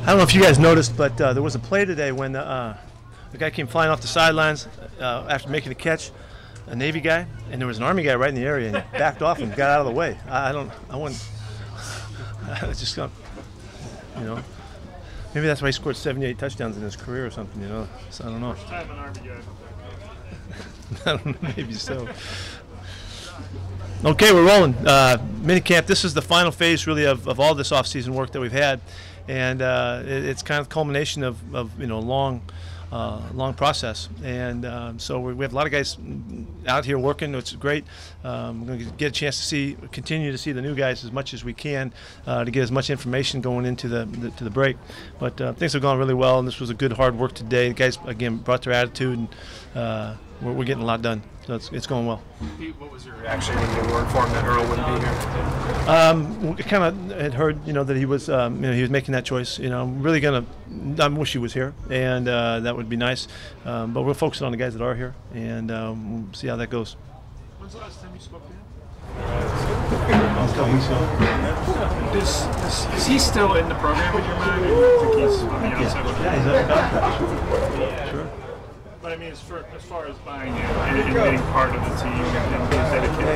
I don't know if you guys noticed, but there was a play today when the guy came flying off the sidelines after making a catch, a Navy guy, and there was an Army guy right in the area, and he backed off and got out of the way. I wouldn't. I just got, maybe that's why he scored 78 touchdowns in his career or something, So I don't know. First time an Army guy. I don't know, maybe so. Okay, we're rolling. Minicamp, this is the final phase really of all this off-season work that we've had, and it's kind of the culmination of long process, and so we have a lot of guys out here working. It's great. We're going to get a chance to continue to see the new guys as much as we can to get as much information going into the break. But things have gone really well, and this was a good hard work today. The guys again brought their attitude, and we're getting a lot done. So it's going well. Pete, what was your reaction when you were informed that Earl wouldn't be here? We kind of had heard, that he was, he was making that choice. Really I wish he was here, and that would be nice. But we're focusing on the guys that are here, and we'll see how that goes. When's the last time you spoke to him? A couple weeks ago. Is he still in the program in your mind, or do you think he's on the outside? Yeah, he's up contract. Sure. But I mean, as far as buying in and being part of the team and being dedicated.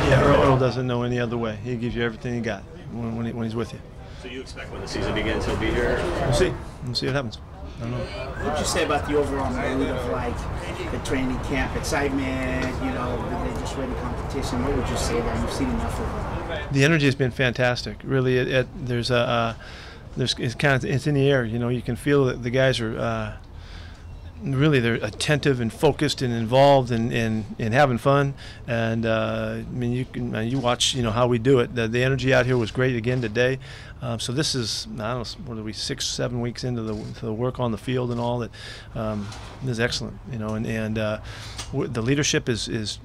Yeah, Earl doesn't know any other way. He gives you everything he got when he's with you. So you expect when the season begins he'll be here? We'll see. We'll see what happens. I don't know. What would you say about the overall mood of the training camp excitement? They're just ready competition. What would you say that you've seen enough of it? The energy has been fantastic. Really, it's in the air. You can feel that the guys are. Really, they're attentive and focused and involved and having fun. And you watch how we do it. The energy out here was great again today. So this is, I don't know, what are we, 6-7 weeks into the work on the field and all that. This is excellent, and the leadership is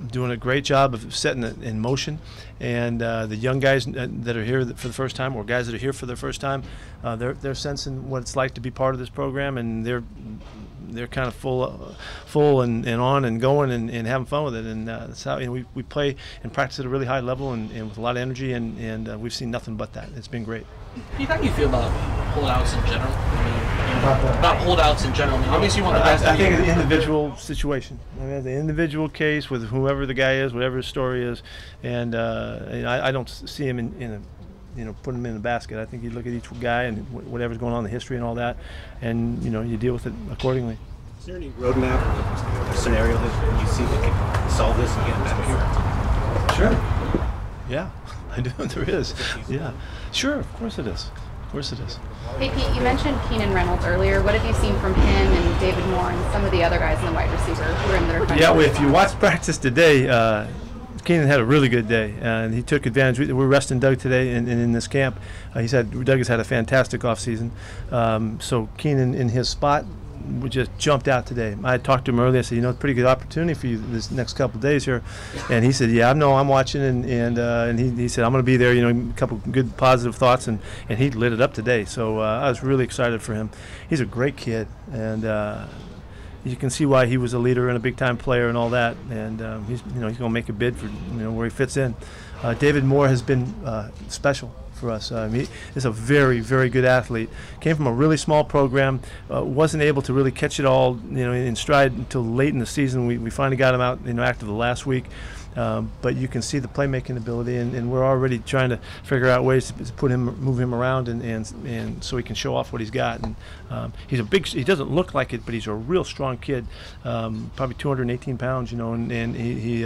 doing a great job of setting it in motion, and the young guys that are here for the first time, or guys that are here for the first time, they're sensing what it's like to be part of this program, and they're kind of full and on and going and having fun with it, and that's how we play and practice at a really high level and with a lot of energy, and we've seen nothing but that. It's been great. How do you feel about holdouts in general? About holdouts in general. Obviously, you want the best. I think it's an individual situation. The individual case with whoever the guy is, whatever his story is, and I don't see him put him in a basket. I think you look at each guy and whatever's going on in the history and all that, and you deal with it accordingly. Is there any roadmap or scenario that you see that can solve this and get him back here? Sure. Yeah, I do. There is. Yeah. Sure. Of course it is. Of course it is. Hey Pete, you mentioned Keenan Reynolds earlier. What have you seen from him and David Moore and some of the other guys in the wide receiver room that are kind of? If you watch practice today, Keenan had a really good day, and he took advantage. We're resting Doug today, and in this camp, Doug has had a fantastic offseason. So Keenan in his spot, we just jumped out today. I talked to him earlier. I said, pretty good opportunity for you this next couple of days here, and he said, yeah, I'm watching, and he said, I'm going to be there. A couple good positive thoughts, and he lit it up today. So I was really excited for him. He's a great kid, and you can see why he was a leader and a big-time player and all that. And he's going to make a bid for where he fits in. David Moore has been special for us. He is a very, very good athlete. Came from a really small program. Wasn't able to really catch it all, in stride until late in the season. We finally got him out, active the last week. But you can see the playmaking ability, and we're already trying to figure out ways to move him around, and so he can show off what he's got. And he doesn't look like it, but he's a real strong kid, probably 218 pounds, and he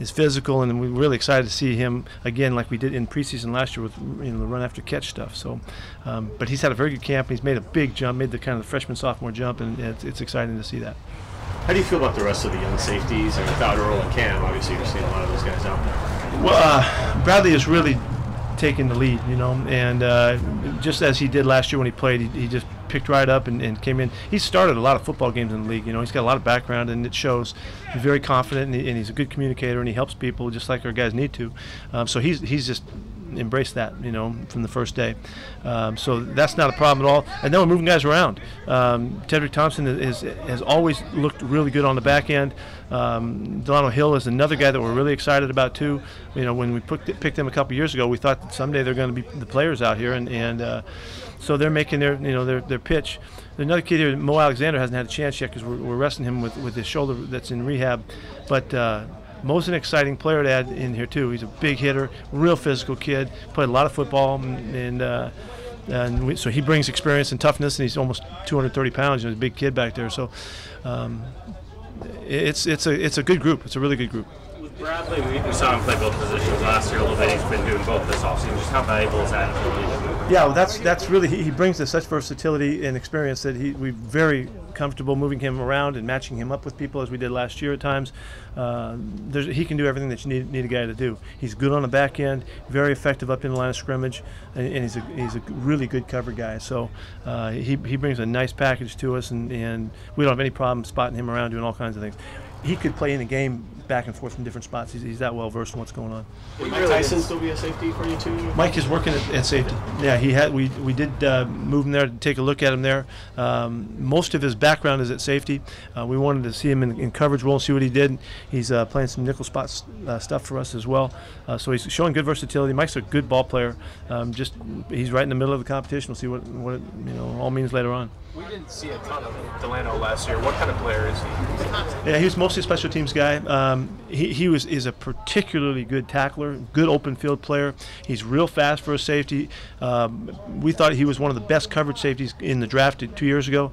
is physical, and we're really excited to see him again, like we did in preseason last year with the run after catch stuff. So, but he's had a very good camp. He's made a big jump, made the kind of the freshman sophomore jump, and it's exciting to see that. How do you feel about the rest of the young safeties? And without Earl and Cam, obviously you're seeing a lot of those guys out there. Well, Bradley has really taken the lead, and just as he did last year when he played, he just picked right up and came in. He started a lot of football games in the league. He's got a lot of background, and it shows. He's very confident, and he's a good communicator, and he helps people just like our guys need to. So he's just embraced that, from the first day. So that's not a problem at all. And then we're moving guys around. Tedrick Thompson has always looked really good on the back end. Delano Hill is another guy that we're really excited about too. When we picked them a couple years ago, we thought that someday they're going to be the players out here, and so they're making their pitch. There's another kid here, Mo Alexander, hasn't had a chance yet because we're resting him with his shoulder that's in rehab. But Mo's an exciting player to add in here too. He's a big hitter, real physical kid, played a lot of football, so he brings experience and toughness, and he's almost 230 pounds. He's a big kid back there. So it's a good group. It's a really good group. Bradley, we saw him play both positions last year a little bit. He's been doing both this offseason. Just how valuable is that? Yeah, well, that's really, he brings us such versatility and experience that we're very comfortable moving him around and matching him up with people as we did last year at times. He can do everything that you need a guy to do. He's good on the back end, very effective up in the line of scrimmage, and he's a really good cover guy. So he brings a nice package to us, and we don't have any problem spotting him around doing all kinds of things. He could play in the game back and forth from different spots. He's that well versed in what's going on. Would Mike Tyson still be a safety for you too? Mike is working at safety. Yeah, we did move him there to take a look at him there. Most of his background is at safety. We wanted to see him in coverage role and see what he did. He's playing some nickel spot stuff for us as well. So he's showing good versatility. Mike's a good ball player. He's right in the middle of the competition. We'll see what it all means later on. We didn't see a ton of Delano last year. What kind of player is he? Yeah, he was mostly a special teams guy. He is a particularly good tackler, good open field player. He's real fast for a safety. We thought he was one of the best coverage safeties in the draft 2 years ago,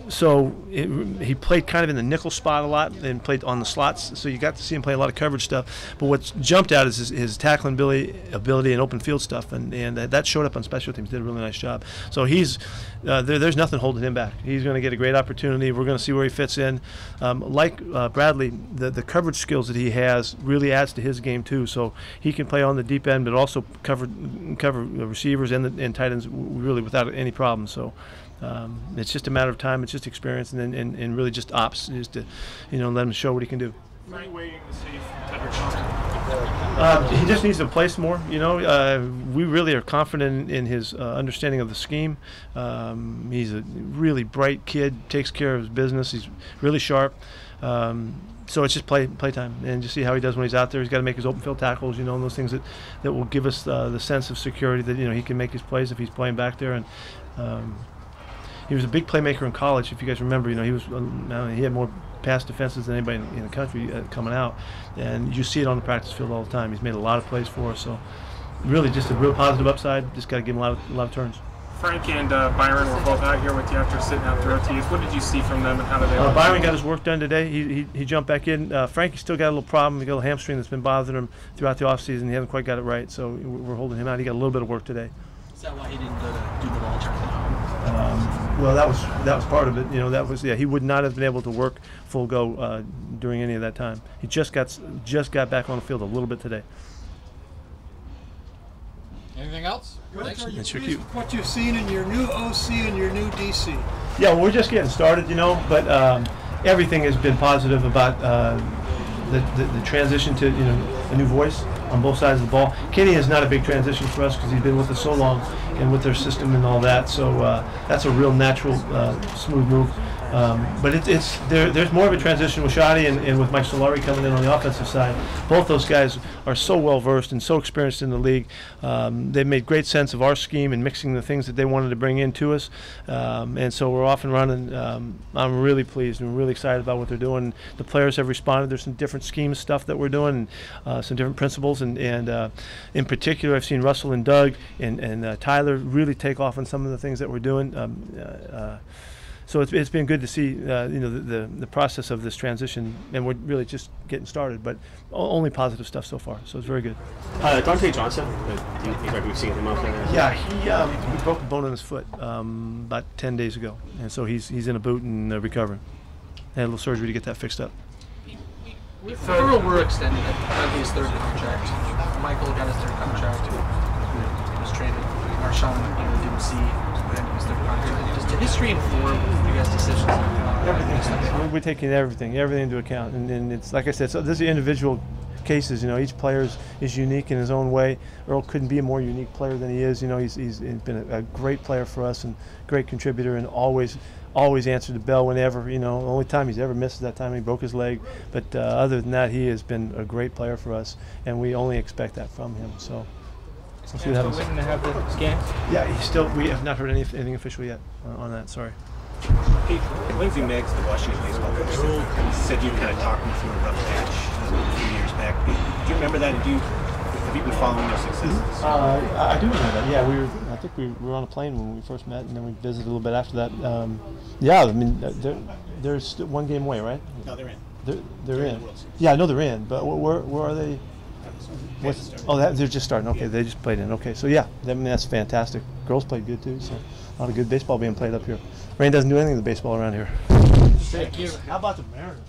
so he played kind of in the nickel spot a lot and played on the slots, so you got to see him play a lot of coverage stuff. But what's jumped out is his tackling ability and open field stuff, and that showed up on special teams. Did a really nice job. So there's nothing holding him back. He's going to get a great opportunity. We're going to see where he fits in. Like Bradley, the coverage skills that he has really adds to his game too. So he can play on the deep end, but also cover receivers and tight ends really without any problem. So. It's just a matter of time. It's just experience, and really just ops, just to let him show what he can do. Any way to save Tedrick Thompson? He just needs to place more. We really are confident in his understanding of the scheme. He's a really bright kid, takes care of his business. He's really sharp. So it's just play time, and just see how he does when he's out there. He's got to make his open field tackles, and those things that will give us the sense of security that he can make his plays if he's playing back there. And he was a big playmaker in college. If you guys remember, he had more pass defenses than anybody in the country coming out, and you see it on the practice field all the time. He's made a lot of plays for us, so really just a real positive upside. Just got to give him a lot of turns. Frank and Byron were both out here with you after sitting out through OTs. What did you see from them, and how did they? Byron got his work done today. He jumped back in. Frankie's still got a little problem. He got a little hamstring that's been bothering him throughout the offseason. He hasn't quite got it right, so we're holding him out. He got a little bit of work today. Is that why he didn't go to do the ball turn? Well, that was part of it. He would not have been able to work full go during any of that time. He just got back on the field a little bit today. Anything else? That's your cue. What you've seen in your new OC and your new DC. Yeah, well, we're just getting started, but everything has been positive about the transition to a new voice on both sides of the ball. Kenny is not a big transition for us because he's been with us so long and with their system and all that. So that's a real natural, smooth move. But there's more of a transition with Shadi and with Mike Solari coming in on the offensive side. Both those guys are so well versed and so experienced in the league. They've made great sense of our scheme and mixing the things that they wanted to bring in to us. And so we're off and running. I'm really pleased and really excited about what they're doing. The players have responded. There's some different scheme stuff that we're doing, and some different principles. And in particular, I've seen Russell and Doug and Tyler really take off on some of the things that we're doing. So it's been good to see the process of this transition, and we're really just getting started, but only positive stuff so far. So it's very good. Dante Johnson, do you think we've seen him out there? Yeah, he broke a bone in his foot about 10 days ago, and so he's in a boot and recovering. Had a little surgery to get that fixed up. We're extending it. That'll be his third contract. Michael got his third contract. He was traded. Marshawn didn't see his third contract. Just the history inform you guys' decisions. Everything. We're taking everything into account, and it's like I said. So this is individual cases. Each player is unique in his own way. Earl couldn't be a more unique player than he is. He's been a great player for us and great contributor, and always answered the bell whenever. The only time he's ever missed is that time he broke his leg. But other than that, he has been a great player for us, and we only expect that from him. So we'll see what happens. Waiting to have the scans? Yeah, we have not heard anything official yet on that. Sorry. Pete, Lindsey Meggs, the Washington baseball coach, said you kind of talked him through a rough patch a few years back. Do you remember that? Have you been following their successes? I do remember that. Yeah, I think we were on a plane when we first met, and then we visited a little bit after that. Yeah, I mean, they're still 1 game away, right? No, they're in. They're in. Yeah, I know they're in, but where are they? They're just starting. Okay, they just played in. Okay, so yeah, that's fantastic. Girls played good too, so a lot of good baseball being played up here. Rain doesn't do anything to baseball around here. Thank you. How about the Mariners?